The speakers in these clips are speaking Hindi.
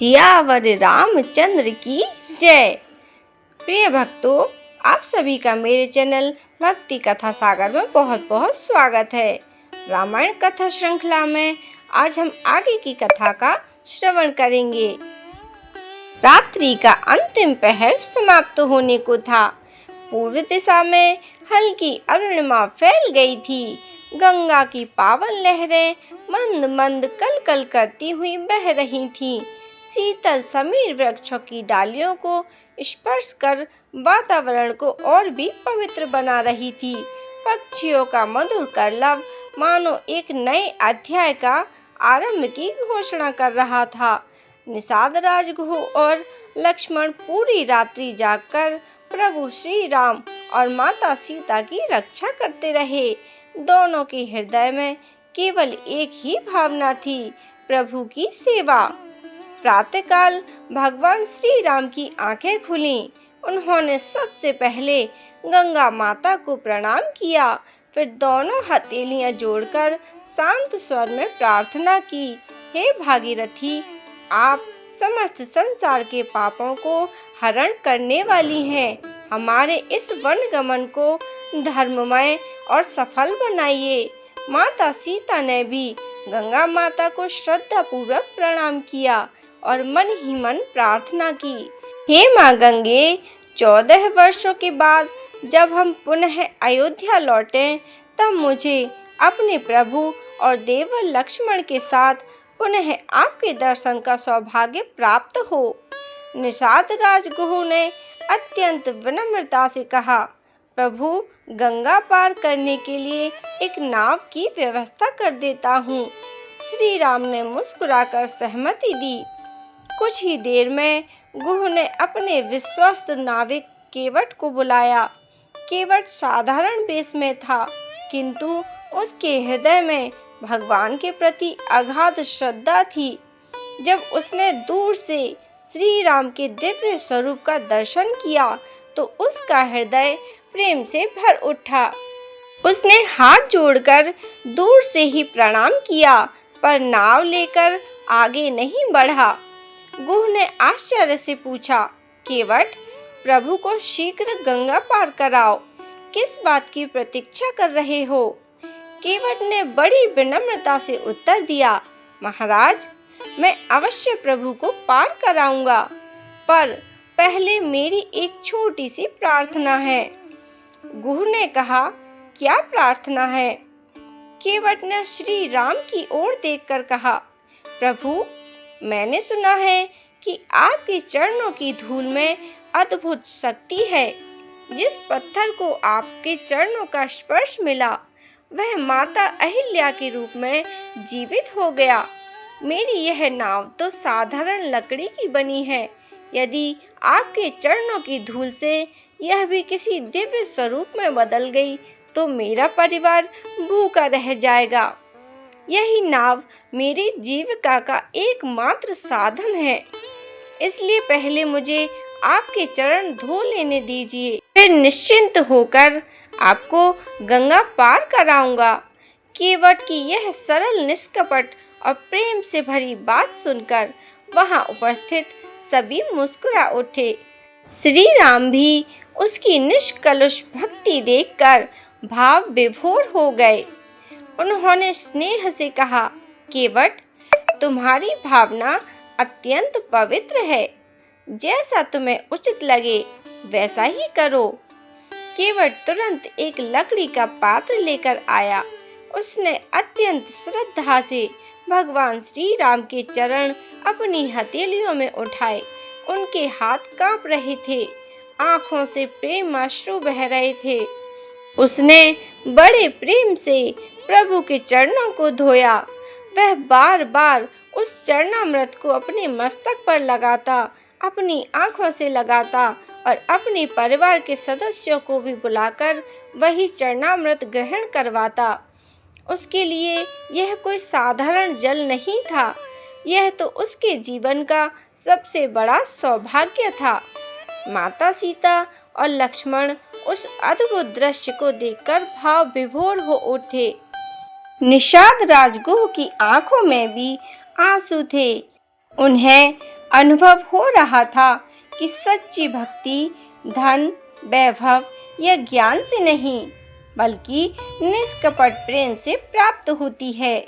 सियावर रामचंद्र की जय। प्रिय भक्तों, आप सभी का मेरे चैनल भक्ति कथा सागर में बहुत बहुत स्वागत है। रामायण कथा श्रृंखला में आज हम आगे की कथा का श्रवण करेंगे। रात्रि का अंतिम पहर समाप्त होने को था। पूर्व दिशा में हल्की अरुणिमा फैल गई थी। गंगा की पावन लहरें मंद मंद कल कल करती हुई बह रही थीं। शीतल समीर वृक्षों की डालियों को स्पर्श कर वातावरण को और भी पवित्र बना रही थी। पक्षियों का मधुर कलरव मानो एक नए अध्याय का आरंभ की घोषणा कर रहा था। निषाद राजगुह और लक्ष्मण पूरी रात्रि जागकर प्रभु श्री राम और माता सीता की रक्षा करते रहे। दोनों के हृदय में केवल एक ही भावना थी, प्रभु की सेवा। प्रातःकाल भगवान श्री राम की आंखें खुलीं। उन्होंने सबसे पहले गंगा माता को प्रणाम किया, फिर दोनों हथेलियां जोड़कर शांत स्वर में प्रार्थना की, हे भागीरथी, आप समस्त संसार के पापों को हरण करने वाली हैं। हमारे इस वनगमन को धर्ममय और सफल बनाइए। माता सीता ने भी गंगा माता को श्रद्धापूर्वक प्रणाम किया और मन ही मन प्रार्थना की, हे माँ गंगे, 14 वर्षों के बाद जब हम पुनः अयोध्या लौटें, तब मुझे अपने प्रभु और देवर लक्ष्मण के साथ पुनः आपके दर्शन का सौभाग्य प्राप्त हो। निषाद राजगुह ने अत्यंत विनम्रता से कहा, प्रभु, गंगा पार करने के लिए एक नाव की व्यवस्था कर देता हूँ। श्री राम ने मुस्कुराकर सहमति दी। कुछ ही देर में गुह ने अपने विश्वस्त नाविक केवट को बुलाया। केवट साधारण वेश में था, किंतु उसके हृदय में भगवान के प्रति अगाध श्रद्धा थी। जब उसने दूर से श्री राम के दिव्य स्वरूप का दर्शन किया तो उसका हृदय प्रेम से भर उठा। उसने हाथ जोड़कर दूर से ही प्रणाम किया, पर नाव लेकर आगे नहीं बढ़ा। गुह ने आश्चर्य से पूछा, केवट, प्रभु को शीघ्र गंगा पार कराओ, किस बात की प्रतीक्षा कर रहे हो? केवट ने बड़ी विनम्रता से उत्तर दिया, महाराज, मैं अवश्य प्रभु को पार कराऊंगा, पर पहले मेरी एक छोटी सी प्रार्थना है। गुह ने कहा, क्या प्रार्थना है? केवट ने श्री राम की ओर देखकर कहा, प्रभु, मैंने सुना है कि आपके चरणों की धूल में अद्भुत शक्ति है। जिस पत्थर को आपके चरणों का स्पर्श मिला, वह माता अहिल्या के रूप में जीवित हो गया। मेरी यह नाव तो साधारण लकड़ी की बनी है। यदि आपके चरणों की धूल से यह भी किसी दिव्य स्वरूप में बदल गई तो मेरा परिवार भूखा रह जाएगा। यही नाव मेरी जीविका का एकमात्र साधन है, इसलिए पहले मुझे आपके चरण धो लेने दीजिए, फिर निश्चिंत होकर आपको गंगा पार कराऊंगा। केवट की यह सरल, निष्कपट और प्रेम से भरी बात सुनकर वहां उपस्थित सभी मुस्कुरा उठे। श्री राम भी उसकी निष्कलुष भक्ति देखकर भाव विभोर हो गए। उन्होंने स्नेह से कहा, केवट, तुम्हारी भावना अत्यंत पवित्र है। जैसा तुम्हें उचित लगे वैसा ही करो। केवट तुरंत एक लकड़ी का पात्र लेकर आया। उसने अत्यंत श्रद्धा से भगवान श्री राम के चरण अपनी हथेलियों में उठाए। उनके हाथ कांप रहे थे, आंखों से प्रेमाश्रु बह रहे थे। उसने बड़े प्रेम से प्रभु के चरणों को धोया। वह बार बार उस चरणामृत को अपने मस्तक पर लगाता, अपनी आंखों से लगाता और अपने परिवार के सदस्यों को भी बुलाकर वही चरणामृत ग्रहण करवाता। उसके लिए यह कोई साधारण जल नहीं था, यह तो उसके जीवन का सबसे बड़ा सौभाग्य था। माता सीता और लक्ष्मण उस अद्भुत दृश्य को देखकर भाव विभोर हो उठे। निषाद राजगुह की आंखों में भी आंसू थे। उन्हें अनुभव हो रहा था कि सच्ची भक्ति धन, वैभव या ज्ञान से नहीं, बल्कि निष्कपट प्रेम से प्राप्त होती है।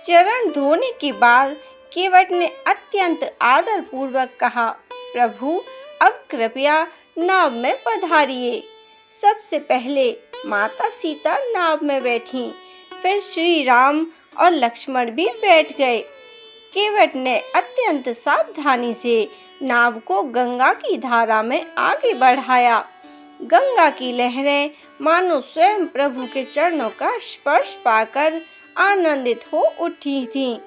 चरण धोने के बाद केवट ने अत्यंत आदर पूर्वक कहा, प्रभु अब कृपया नाव में पधारिए। सबसे पहले माता सीता नाव में बैठी, फिर श्री राम और लक्ष्मण भी बैठ गए। केवट ने अत्यंत सावधानी से नाव को गंगा की धारा में आगे बढ़ाया। गंगा की लहरें मानो स्वयं प्रभु के चरणों का स्पर्श पाकर आनंदित हो उठी थीं।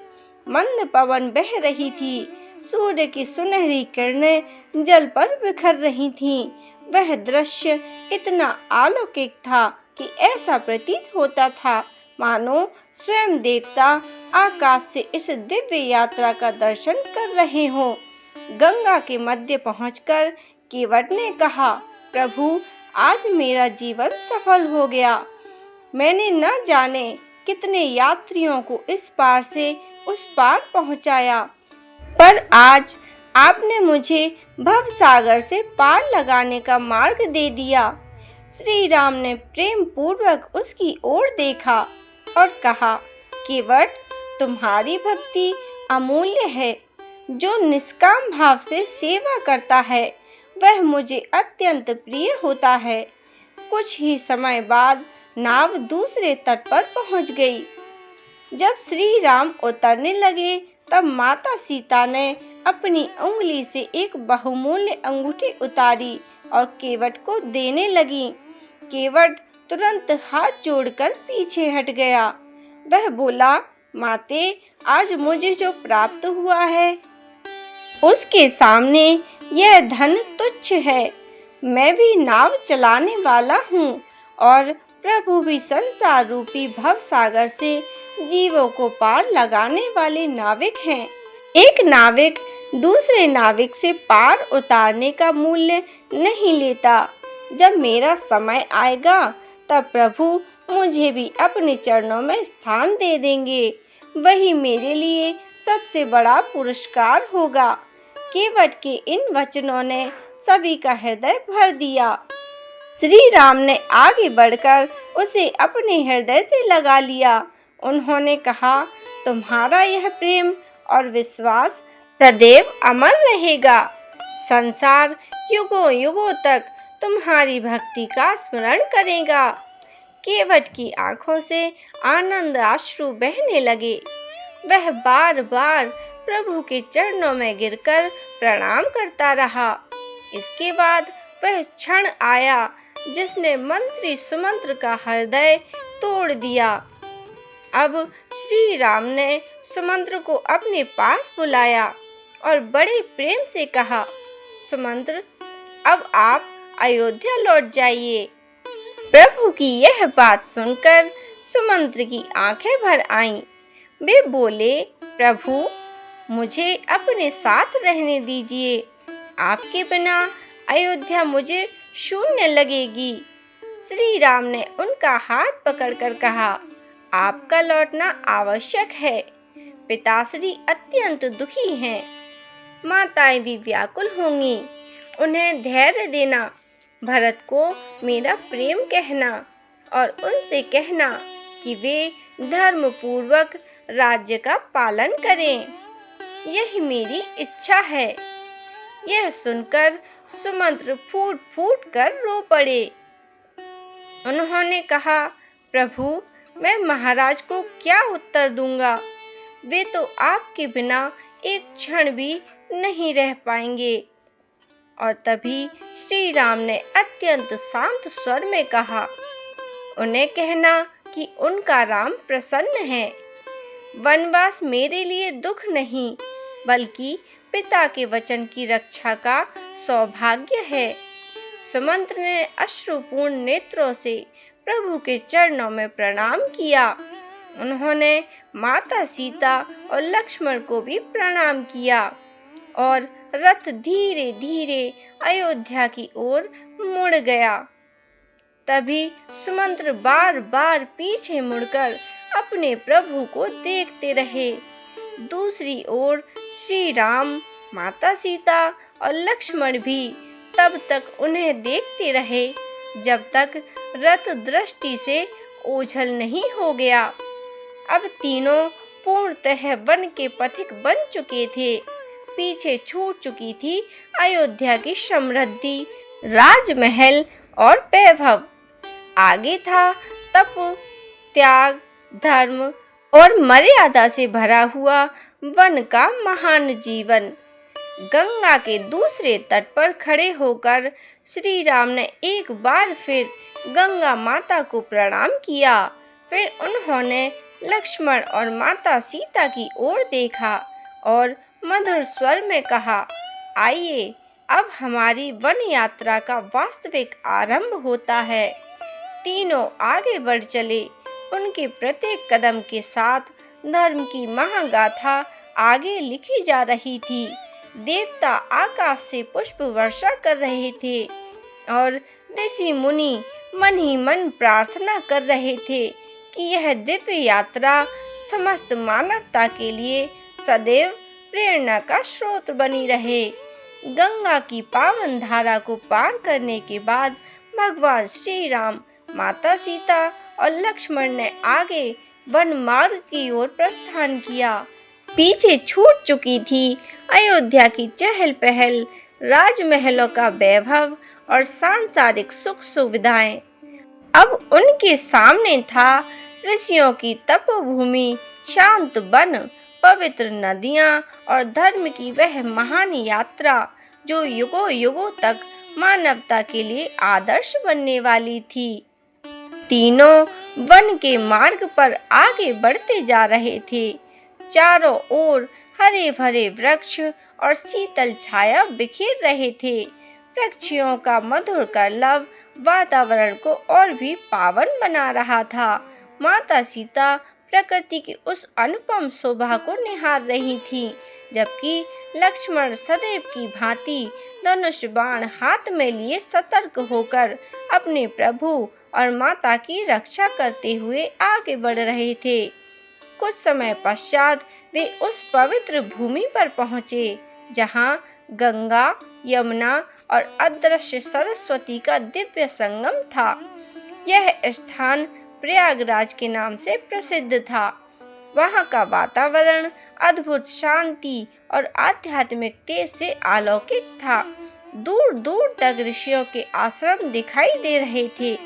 मंद पवन बह रही थी, सूर्य की सुनहरी किरणें जल पर बिखर रही थीं। वह दृश्य इतना अलौकिक था कि ऐसा प्रतीत होता था मानो स्वयं देवता आकाश से इस दिव्य यात्रा का दर्शन कर रहे हों। गंगा के मध्य पहुंचकर केवट ने कहा, प्रभु आज मेरा जीवन सफल हो गया। मैंने न जाने कितने यात्रियों को इस पार से उस पार पहुंचाया, पर आज आपने मुझे भव सागर से पार लगाने का मार्ग दे दिया। श्री राम ने प्रेम पूर्वक उसकी ओर देखा और कहा, केवट तुम्हारी भक्ति अमूल्य है। जो निष्काम भाव से सेवा करता है वह मुझे अत्यंत प्रिय होता है। कुछ ही समय बाद नाव दूसरे तट पर पहुंच गई। जब श्री राम उतरने लगे तब माता सीता ने अपनी उंगली से एक बहुमूल्य अंगूठी उतारी और केवट को देने लगी। केवट तुरंत हाथ जोड़कर पीछे हट गया। वह बोला, माते आज मुझे जो प्राप्त हुआ है उसके सामने यह धन तुच्छ है। मैं भी नाव चलाने वाला हूँ और प्रभु भी संसार रूपी भव सागर से जीवों को पार लगाने वाले नाविक हैं। एक नाविक दूसरे नाविक से पार उतारने का मूल्य नहीं लेता। जब मेरा समय आएगा तब प्रभु मुझे भी अपने चरणों में स्थान दे देंगे। वही मेरे लिए सबसे बड़ा पुरस्कार होगा। केवट के इन वचनों ने सभी का हृदय भर दिया। श्री राम ने आगे बढ़कर उसे अपने हृदय से लगा लिया। उन्होंने कहा, तुम्हारा यह प्रेम और विश्वास सदैव अमर रहेगा। संसार युगों युगों तक तुम्हारी भक्ति का स्मरण करेगा। केवट की आंखों से आनंद अश्रु बहने लगे। वह बार बार प्रभु के चरणों में गिरकर प्रणाम करता रहा। इसके बाद वह क्षण आया जिसने मंत्री सुमंत्र का हृदय तोड़ दिया। अब श्री राम ने सुमंत्र को अपने पास बुलाया और बड़े प्रेम से कहा, सुमंत्र अब आप अयोध्या लौट जाइए। प्रभु की यह बात सुनकर सुमंत्र की आंखें भर आईं। वे बोले, प्रभु मुझे अपने साथ रहने दीजिए। आपके बिना अयोध्या मुझे शून्य लगेगी। श्री राम ने उनका हाथ पकड़कर कहा, आपका लौटना आवश्यक है। पिताश्री अत्यंत दुखी हैं। माताएं भी व्याकुल होंगी। उन्हें धैर्य देना। भरत को मेरा प्रेम कहना और उनसे कहना कि वे धर्म पूर्वक राज्य का पालन करें। यही मेरी इच्छा है। यह सुनकर सुमंत्र फूट फूट कर रो पड़े। उन्होंने कहा, प्रभु मैं महाराज को क्या उत्तर दूंगा। वे तो आपके बिना एक क्षण भी नहीं रह पाएंगे। और तभी श्री राम ने अत्यंत शांत स्वर में कहा, उन्हें कहना कि उनका राम प्रसन्न है। वनवास मेरे लिए दुख नहीं, बल्कि पिता के वचन की रक्षा का सौभाग्य है। सुमंत्र ने अश्रुपूर्ण नेत्रों से प्रभु के चरणों में प्रणाम किया। उन्होंने माता सीता और लक्ष्मण को भी प्रणाम किया और रथ धीरे धीरे अयोध्या की ओर मुड़ गया। तभी सुमंत्र बार बार पीछे मुड़कर अपने प्रभु को देखते रहे। दूसरी ओर श्री राम माता सीता और लक्ष्मण भी तब तक उन्हें देखते रहे जब तक रथ दृष्टि से ओझल नहीं हो गया। अब तीनों पूर्णतः वन के पथिक बन चुके थे। पीछे छूट चुकी थी अयोध्या की समृद्धि, राजमहल और वैभव। आगे था तप, त्याग, धर्म और मर्यादा से भरा हुआ वन का महान जीवन। गंगा के दूसरे तट पर खड़े होकर श्री राम ने एक बार फिर गंगा माता को प्रणाम किया। फिर उन्होंने लक्ष्मण और माता सीता की ओर देखा और मधुर स्वर में कहा, आइए अब हमारी वन यात्रा का वास्तविक आरंभ होता है। तीनों आगे बढ़ चले। उनके प्रत्येक कदम के साथ धर्म की महागाथा आगे लिखी जा रही थी। देवता आकाश से पुष्प वर्षा कर रहे थे और ऋषि मुनि मन ही मन प्रार्थना कर रहे थे कि यह दिव्य यात्रा समस्त मानवता के लिए सदैव प्रेरणा का स्रोत बनी रहे। गंगा की पावन धारा को पार करने के बाद भगवान श्री राम, माता सीता और लक्ष्मण ने आगे वन मार्ग की ओर प्रस्थान किया। पीछे छूट चुकी थी अयोध्या की चहल पहल, राजमहलों का वैभव और सांसारिक सुख सुविधाएं। अब उनके सामने था ऋषियों की तपोभूमि, शांत वन, पवित्र नदियां और धर्म की वह महान यात्रा जो युगों युगों तक मानवता के लिए आदर्श बनने वाली थी। तीनों वन के मार्ग पर आगे बढ़ते जा रहे थे। चारों ओर हरे भरे वृक्ष और शीतल छाया बिखेर रहे थे। पक्षियों का मधुर कलरव वातावरण को और भी पावन बना रहा था। माता सीता प्रकृति की उस अनुपम शोभा को निहार रही थी, जबकि लक्ष्मण सदैव की भांति धनुष बाण हाथ में लिए सतर्क होकर अपने प्रभु और माता की रक्षा करते हुए आगे बढ़ रहे थे। कुछ समय पश्चात वे उस पवित्र भूमि पर पहुँचे जहाँ गंगा, यमुना और अदृश्य सरस्वती का दिव्य संगम था। यह स्थान प्रयागराज के नाम से प्रसिद्ध था। वहाँ का वातावरण अद्भुत शांति और आध्यात्मिक तेज से अलौकिक था। दूर दूर तक ऋषियों के आश्रम दिखाई दे रहे थे,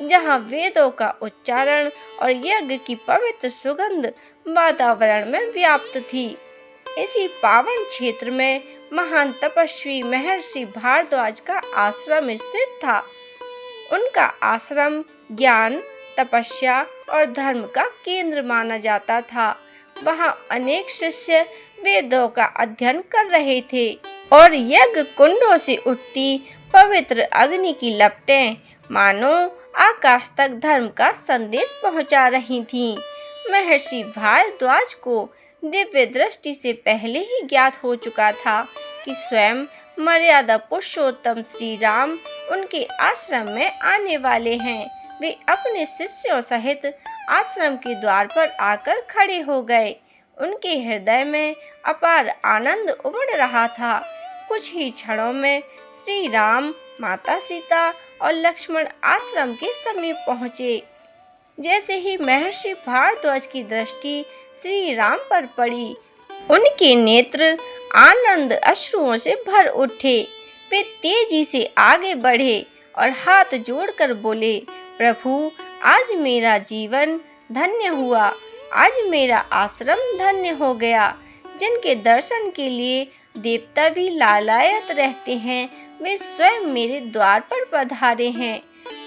जहाँ वेदों का उच्चारण और यज्ञ की पवित्र सुगंध वातावरण में व्याप्त थी। इसी पावन क्षेत्र में महान तपस्वी महर्षि भारद्वाज का आश्रम स्थित था। उनका आश्रम ज्ञान, तपस्या और धर्म का केंद्र माना जाता था। वहाँ अनेक शिष्य वेदों का अध्ययन कर रहे थे और यज्ञ कुंडों से उठती पवित्र अग्नि की लपटें मानो आकाश तक धर्म का संदेश पहुंचा रही थीं। महर्षि भारद्वाज को दिव्य दृष्टि से पहले ही ज्ञात हो चुका था कि स्वयं मर्यादा पुरुषोत्तम श्री राम उनके आश्रम में आने वाले हैं। वे अपने शिष्यों सहित आश्रम के द्वार पर आकर खड़े हो गए। उनके हृदय में अपार आनंद उमड़ रहा था। कुछ ही क्षणों में श्री राम, माता सीता और लक्ष्मण आश्रम के समीप पहुँचे। जैसे ही महर्षि भारद्वाज की दृष्टि श्री राम पर पड़ी, उनके नेत्र आनंद अश्रुओं से भर उठे। वे तेजी से आगे बढ़े और हाथ जोड़कर बोले, प्रभु, आज मेरा जीवन धन्य हुआ। आज मेरा आश्रम धन्य हो गया। जिनके दर्शन के लिए देवता भी लालायत रहते हैं, वे स्वयं मेरे द्वार पर पधारे हैं।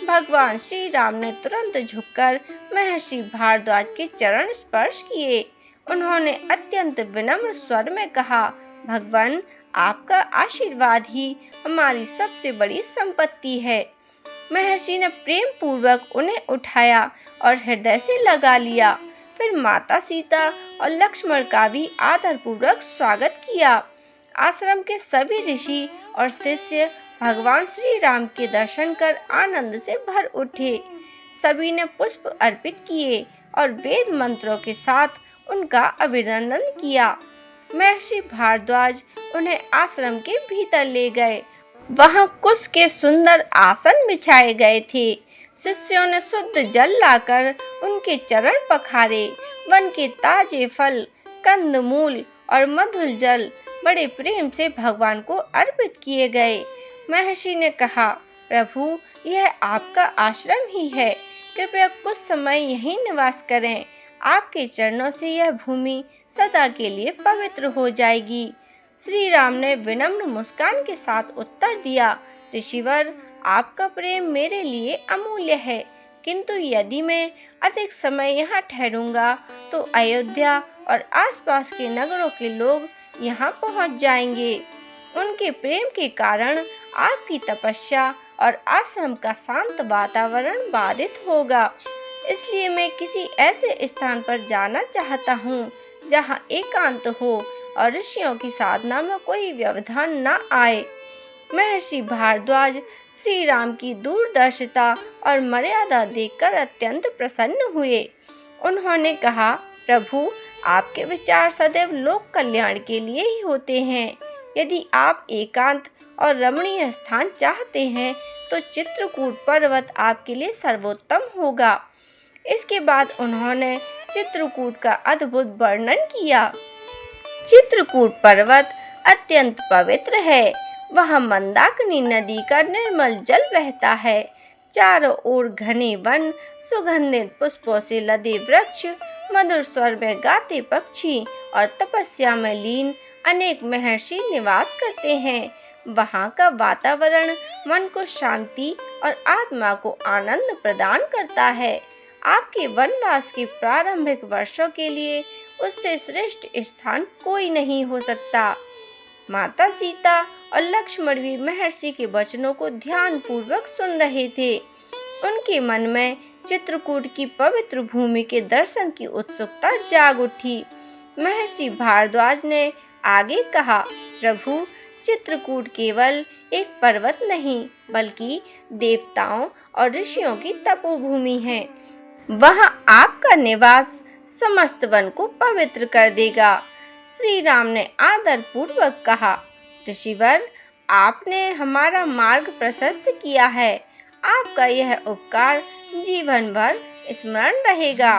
भगवान श्री राम ने तुरंत झुककर महर्षि भारद्वाज के चरण स्पर्श किए। उन्होंने अत्यंत विनम्र स्वर में कहा, भगवान, आपका आशीर्वाद ही हमारी सबसे बड़ी संपत्ति है। महर्षि ने प्रेम पूर्वक उन्हें उठाया और हृदय से लगा लिया। फिर माता सीता और लक्ष्मण का भी आदर पूर्वक स्वागत किया। आश्रम के सभी ऋषि और शिष्य भगवान श्री राम के दर्शन कर आनंद से भर उठे। सभी ने पुष्प अर्पित किए और वेद मंत्रों के साथ उनका अभिनंदन किया। महर्षि भारद्वाज उन्हें आश्रम के भीतर ले गए। वहां कुश के सुंदर आसन बिछाए गए थे। शिष्यों ने शुद्ध जल लाकर उनके चरण पखारे। वन के ताजे फल, कंदमूल और मधुर जल बड़े प्रेम से भगवान को अर्पित किए गए। महर्षि ने कहा, प्रभु, यह आपका आश्रम ही है, कृपया कुछ समय यहीं निवास करें। आपके चरणों से यह भूमि सदा के लिए पवित्र हो जाएगी। श्री राम ने विनम्र मुस्कान के साथ उत्तर दिया, ऋषिवर, आपका प्रेम मेरे लिए अमूल्य है, किंतु यदि मैं अधिक समय यहाँ ठहरूंगा तो अयोध्या और आसपास के नगरों के लोग यहाँ पहुँच जाएंगे। उनके प्रेम के कारण आपकी तपस्या और आश्रम का शांत वातावरण बाधित होगा। इसलिए मैं किसी ऐसे स्थान पर जाना चाहता हूँ जहाँ एकांत हो और ऋषियों की साधना में कोई व्यवधान न आए। महर्षि भारद्वाज श्री राम की दूरदर्शिता और मर्यादा देखकर अत्यंत प्रसन्न हुए। उन्होंने कहा, प्रभु, आपके विचार सदैव लोक कल्याण के लिए ही होते हैं। यदि आप एकांत और रमणीय स्थान चाहते हैं तो चित्रकूट पर्वत आपके लिए सर्वोत्तम होगा। इसके बाद उन्होंने चित्रकूट का अद्भुत वर्णन किया। चित्रकूट पर्वत अत्यंत पवित्र है। वहाँ मंदाकिनी नदी का निर्मल जल बहता है। चारों ओर घने वन, सुगंधित पुष्पों से लदे वृक्ष, मधुर स्वर में गाते पक्षी और तपस्या में लीन अनेक महर्षि निवास करते हैं। वहाँ का वातावरण मन को शांति और आत्मा को आनंद प्रदान करता है। आपके वनवास के प्रारंभिक वर्षों के लिए उससे श्रेष्ठ स्थान कोई नहीं हो सकता। माता सीता और लक्ष्मण भी महर्षि के वचनों को ध्यान पूर्वक सुन रहे थे। उनके मन में चित्रकूट की पवित्र भूमि के दर्शन की उत्सुकता जाग उठी। महर्षि भारद्वाज ने आगे कहा, प्रभु, चित्रकूट केवल एक पर्वत नहीं बल्कि देवताओं और ऋषियों की तपोभूमि है। वहाँ आपका निवास समस्त वन को पवित्र कर देगा। श्री राम ने आदर पूर्वक कहा, ऋषिवर, आपने हमारा मार्ग प्रशस्त किया है। आपका यह उपकार जीवन भर स्मरण रहेगा।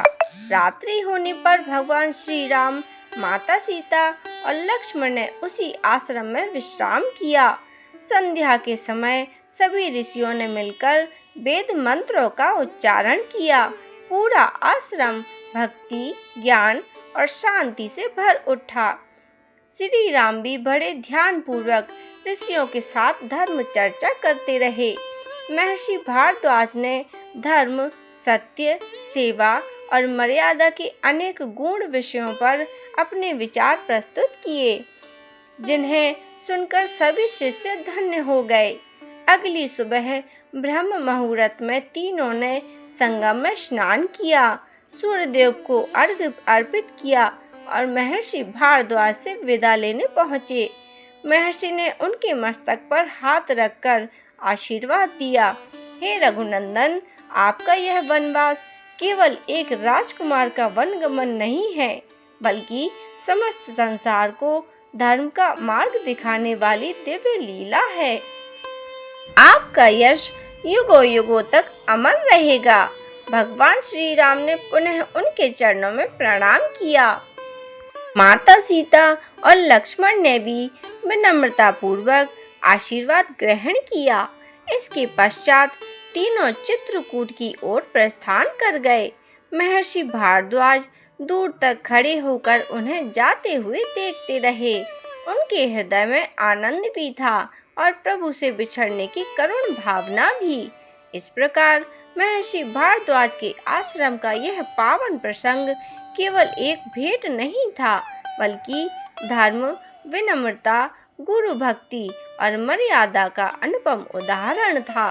रात्रि होने पर भगवान श्री राम, माता सीता और लक्ष्मण ने उसी आश्रम में विश्राम किया। संध्या के समय सभी ऋषियों ने मिलकर वेद मंत्रों का उच्चारण किया। पूरा आश्रम भक्ति, ज्ञान और शांति से भर उठा। श्री राम भी बड़े ध्यान पूर्वक ऋषियों के साथ धर्म चर्चा करते रहे। महर्षि भारद्वाज ने धर्म, सत्य, सेवा और मर्यादा के अनेक गूढ़ विषयों पर अपने विचार प्रस्तुत किए, जिन्हें सुनकर सभी शिष्य धन्य हो गए। अगली सुबह ब्रह्म मुहूर्त में तीनों ने संगम में स्नान किया, सूर्यदेव को अर्घ्य अर्पित किया और महर्षि भारद्वाज से विदा लेने पहुँचे। महर्षि ने उनके मस्तक पर हाथ रखकर आशीर्वाद दिया, हे रघुनंदन, आपका यह वनवास केवल एक राजकुमार का वनगमन नहीं है, बल्कि समस्त संसार को धर्म का मार्ग दिखाने वाली दिव्य लीला है। आपका यश युगों युगों तक अमर रहेगा। भगवान श्री राम ने पुनः उनके चरणों में प्रणाम किया। माता सीता और लक्ष्मण ने भी विनम्रता पूर्वक आशीर्वाद ग्रहण किया। इसके पश्चात तीनों चित्रकूट की ओर प्रस्थान कर गए। महर्षि भारद्वाज दूर तक खड़े होकर उन्हें जाते हुए देखते रहे। उनके हृदय में आनंद भी था और प्रभु से बिछड़ने की करुण भावना भी। इस प्रकार महर्षि भारद्वाज के आश्रम का यह पावन प्रसंग केवल एक भेंट नहीं था, बल्कि धर्म, विनम्रता, गुरु भक्ति और मर्यादा का अनुपम उदाहरण था।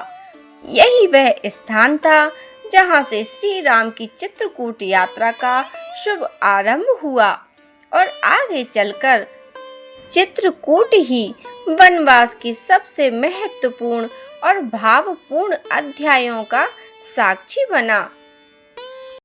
यही वह स्थान था जहाँ से श्री राम की चित्रकूट यात्रा का शुभ आरंभ हुआ और आगे चलकर चित्रकूट ही वनवास के सबसे महत्वपूर्ण और भावपूर्ण अध्यायों का साक्षी बना।